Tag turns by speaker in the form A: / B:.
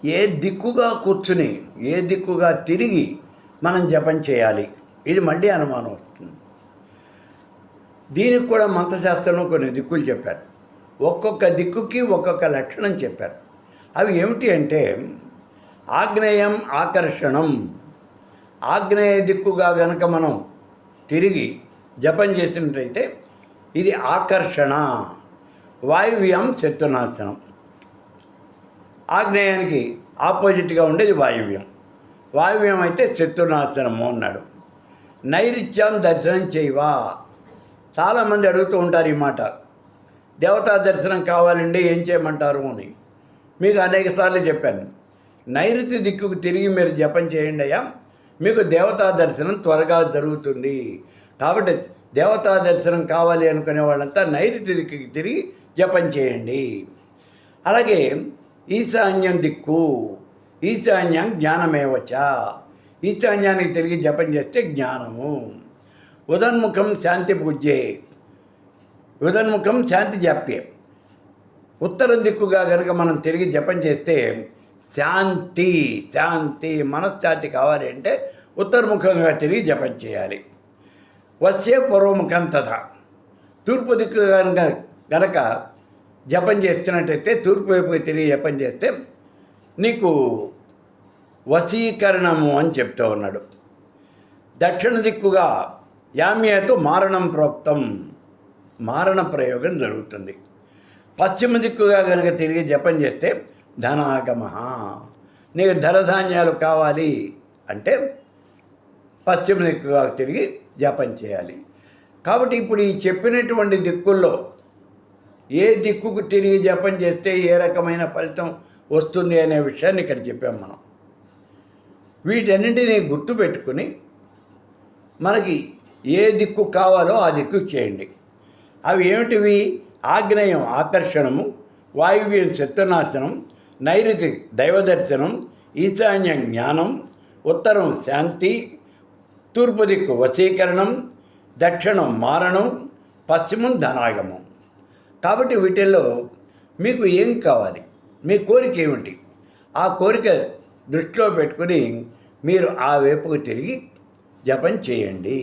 A: ఏ దిక్కుగా కూర్చుని ఏ దిక్కుగా తిరిగి మనం జపం చేయాలి, ఇది మళ్ళీ అనుమానం వస్తుంది. దీనికి కూడా మంత్రశాస్త్రంలో కొన్ని దిక్కులు చెప్పారు. ఒక్కొక్క దిక్కుకి ఒక్కొక్క లక్షణం చెప్పారు. అవి ఏమిటి అంటే, ఆగ్నేయం ఆకర్షణం. ఆగ్నేయ దిక్కుగా గనక మనం తిరిగి జపం చేసినట్టయితే ఇది ఆకర్షణ. వాయువ్యం శత్రునాశనం. ఆగ్నేయానికి ఆపోజిట్గా ఉండేది వాయువ్యం. వాయువ్యం అయితే శత్రునాశనము అన్నాడు. నైరుత్యం దర్శనం చేయవా. చాలామంది అడుగుతూ ఉంటారు ఈ మాట. దేవతా దర్శనం కావాలండి, ఏం చేయమంటారు అని. మీకు అనేక సార్లు చెప్పాను, నైరుతి దిక్కుకు తిరిగి మీరు జపం చేయండి అయ్యా, మీకు దేవతా దర్శనం త్వరగా జరుగుతుంది. కాబట్టి దేవతా దర్శనం కావాలి అనుకునే వాళ్ళంతా నైరుతి దిక్కుకి తిరిగి జపం చేయండి. అలాగే ఈశాన్యం దిక్కు, ఈశాన్యం జ్ఞానమేవచ. ఈశాన్యానికి తిరిగి జపం చేస్తే జ్ఞానము. ఉదన్ముఖం శాంతి పూజ్యే, ఉదన్ముఖం శాంతి జాప్యే. ఉత్తరం దిక్కుగా కనుక మనం తిరిగి జపం చేస్తే శాంతి. శాంతి మనశ్శాంతి కావాలి అంటే ఉత్తరముఖంగా తిరిగి జపం చేయాలి. వశ్యే పూర్వముఖం తథా. తూర్పు దిక్కు గనక జపం చేస్తున్నట్టయితే తూర్పు వైపుకి తిరిగి జపం చేస్తే నీకు వశీకరణము అని చెప్తూ ఉన్నాడు. దక్షిణ దిక్కుగా యామ్యేతో మారణం ప్రోక్తం. మారణ ప్రయోగం జరుగుతుంది. పశ్చిమ దిక్కుగా కనుక తిరిగి జపం చేస్తే ధనాగమ. నీకు ధనధాన్యాలు కావాలి అంటే పశ్చిమ దిక్కుగా తిరిగి జపం చేయాలి. కాబట్టి ఇప్పుడు ఈ చెప్పినటువంటి దిక్కుల్లో ఏ దిక్కుకు తిరిగి జపం చేస్తే ఏ రకమైన ఫలితం వస్తుంది అనే విషయాన్ని ఇక్కడ చెప్పాం మనం. వీటన్నింటినీ గుర్తుపెట్టుకుని మనకి ఏ దిక్కు కావాలో ఆ దిక్కు చేయండి. అవి ఏమిటివి? ఆగ్నేయం ఆకర్షణము, వాయువ్యం శత్రునాశనం, నైరుతి దైవదర్శనం, ఈశాన్యం జ్ఞానం, ఉత్తరం శాంతి, తూర్పు దిక్కు వశీకరణం, దక్షిణం మారణం, పశ్చిమం ధనాగమం. కాబట్టి వీటిల్లో మీకు ఏం కావాలి, మీ కోరిక ఏమిటి, ఆ కోరిక దృష్టిలో పెట్టుకుని మీరు ఆ వైపుకు తిరిగి జపం చేయండి.